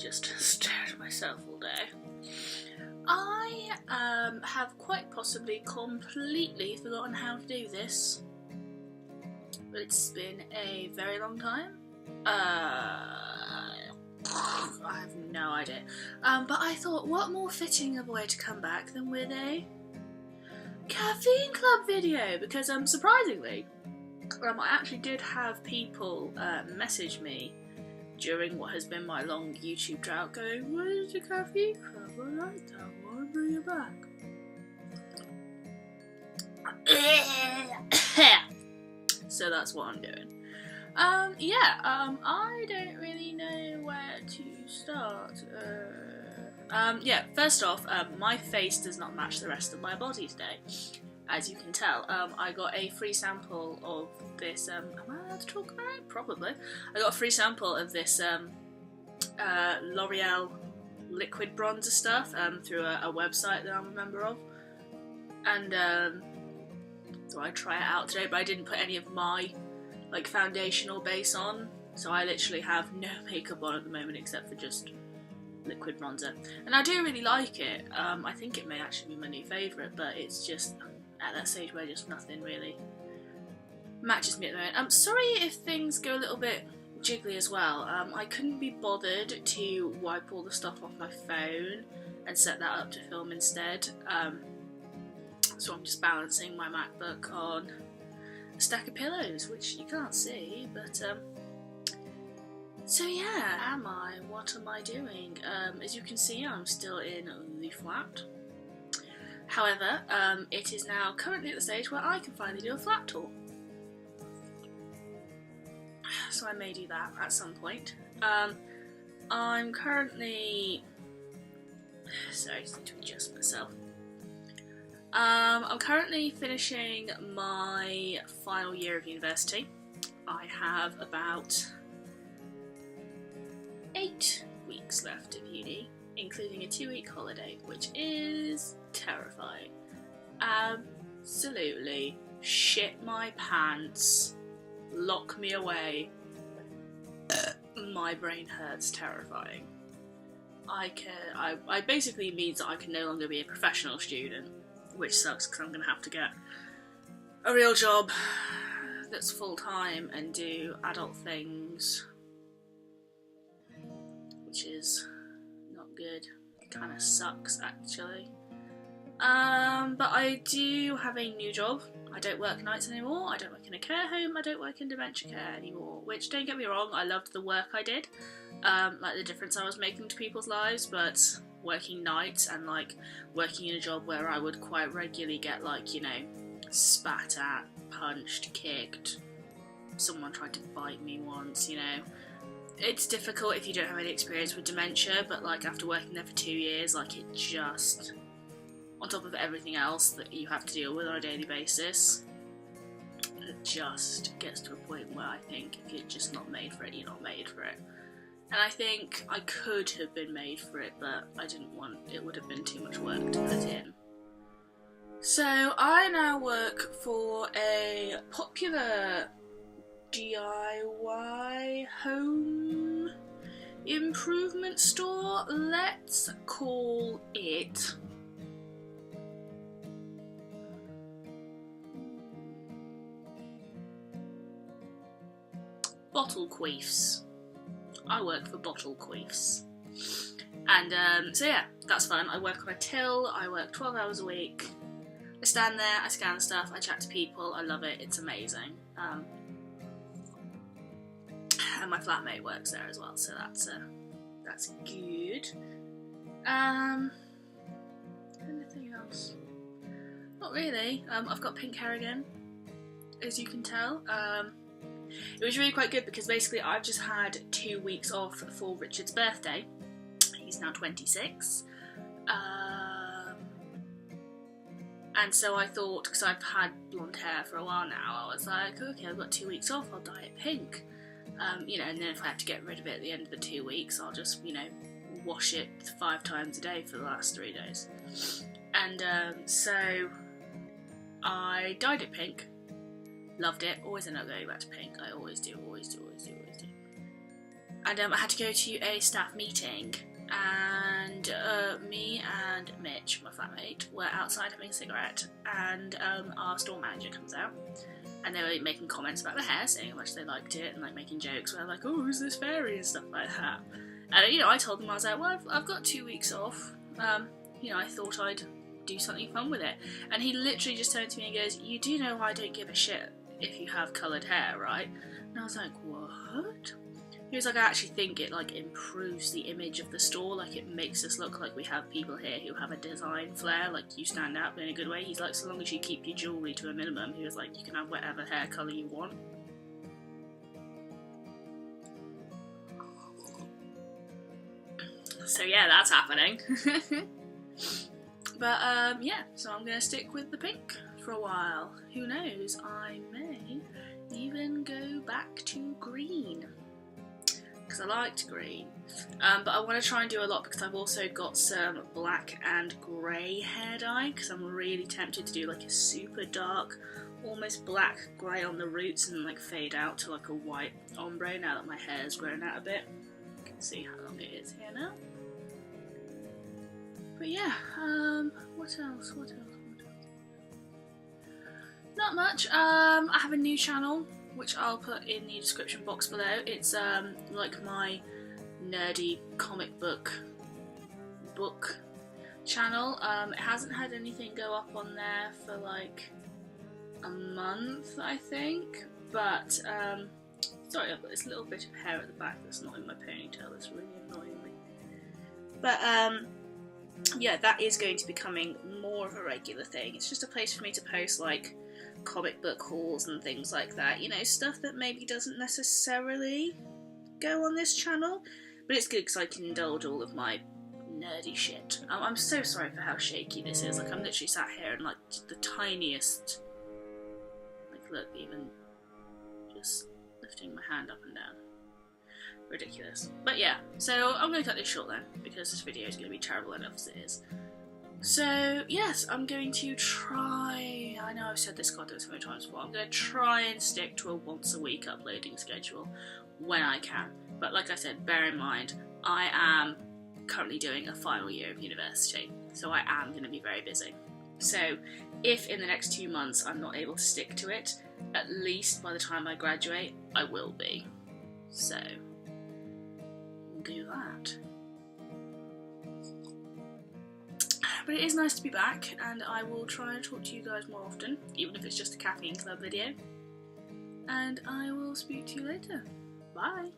just stare at myself all day. I have quite possibly completely forgotten how to do this, but it's been a very long time. I have no idea. But I thought, what more fitting of a way to come back than with a Caffeine Club video? Because surprisingly, I actually did have people message me during what has been my long YouTube drought going, where's the Caffeine Club? I like that one, bring it back. So that's what I'm doing. I don't really know where to start. First off, my face does not match the rest of my body today, as you can tell. I got a free sample of this, am I allowed to talk about it? Probably. I got a free sample of this L'Oreal liquid bronzer stuff through a website that I'm a member of, and so I try it out today, but I didn't put any of my foundation or base on, so I literally have no makeup on at the moment except for just liquid bronzer, and I do really like it. I think it may actually be my new favourite, but it's just at that stage where just nothing really matches me at the moment. I'm sorry if things go a little bit jiggly as well. I couldn't be bothered to wipe all the stuff off my phone and set that up to film instead, so I'm just balancing my MacBook on a stack of pillows, which you can't see, but so yeah, am I? What am I doing? As you can see, I'm still in the flat. However, it is now currently at the stage where I can finally do a flat tour. So I may do that at some point. I'm currently... Sorry, I just need to adjust myself. I'm currently finishing my final year of university. I have about 8 weeks left of uni, including a 2-week holiday, which is terrifying. Absolutely shit my pants, lock me away. My brain hurts, terrifying. I basically means that I can no longer be a professional student, which sucks because I'm going to have to get a real job that's full-time and do adult things, which is not good. It kind of sucks, actually. But I do have a new job. I don't work nights anymore, I don't work in a care home, I don't work in dementia care anymore, which, don't get me wrong, I loved the work I did, the difference I was making to people's lives, but working nights and working in a job where I would quite regularly get spat at, punched, kicked, someone tried to bite me once, it's difficult if you don't have any experience with dementia, but after working there for 2 years, it just, on top of everything else that you have to deal with on a daily basis, it just gets to a point where I think if you're just not made for it, you're not made for it. And I think I could have been made for it, but I didn't want, it would have been too much work to put in. So I now work for a popular DIY home improvement store. Let's call it Bottle Queefs. I work for Bottle Queefs. And so yeah, that's fun. I work on a till, I work 12 hours a week. I stand there, I scan stuff, I chat to people, I love it, it's amazing. And my flatmate works there as well, so that's good. Anything else? Not really. I've got pink hair again, as you can tell. It was really quite good because basically I've just had 2 weeks off for Richard's birthday. He's now 26. And so I thought, because I've had blonde hair for a while now, I was like, okay, I've got 2 weeks off, I'll dye it pink. And then if I have to get rid of it at the end of the 2 weeks, I'll just, wash it 5 times a day for the last 3 days. And so I dyed it pink. Loved it, always end up going back to pink. I always do. and I had to go to a staff meeting, and me and Mitch, my flatmate, were outside having a cigarette, and our store manager comes out, and they were making comments about the hair, saying how much they liked it, and like making jokes where like, oh, who's this fairy and stuff like that. And you know, I told them, I was like, well, I've got 2 weeks off, you know, I thought I'd do something fun with it. And he literally just turned to me and goes, you do know I don't give a shit if you have coloured hair, right? And I was like, what? He was like, I actually think it like improves the image of the store, like it makes us look like we have people here who have a design flair, like you stand out in a good way. He's like, so long as you keep your jewellery to a minimum, he was like, you can have whatever hair colour you want. So yeah, that's happening. But yeah, so I'm going to stick with the pink for a while. Who knows, I may even go back to green, because I liked green. But I want to try and do a lot, because I've also got some black and grey hair dye, because I'm really tempted to do like a super dark, almost black grey on the roots, and like fade out to like a white ombre now that my hair's grown out a bit. You can see how long it is here now. But yeah, what else? Not much. I have a new channel, which I'll put in the description box below. It's like my nerdy comic book channel. It hasn't had anything go up on there for like a month, I think. But sorry, I've got this little bit of hair at the back that's not in my ponytail. That's really annoying me. But yeah, that is going to be becoming more of a regular thing. It's just a place for me to post like comic book hauls and things like that, you know, stuff that maybe doesn't necessarily go on this channel, but it's good because I can indulge all of my nerdy shit. I'm so sorry for how shaky this is, like I'm literally sat here and like the tiniest, like look, even just lifting my hand up and down. Ridiculous. But yeah, so I'm going to cut this short then, because this video is going to be terrible enough as it is. So yes, I'm going to try, I know I've said this goddamn so many times before, I'm going to try and stick to a once a week uploading schedule when I can. But like I said, bear in mind, I am currently doing a final year of university, so I am going to be very busy. So if in the next 2 months I'm not able to stick to it, at least by the time I graduate, I will be. So do that. But it is nice to be back, and I will try and talk to you guys more often, even if it's just a Caffeine Club video. And I will speak to you later. Bye!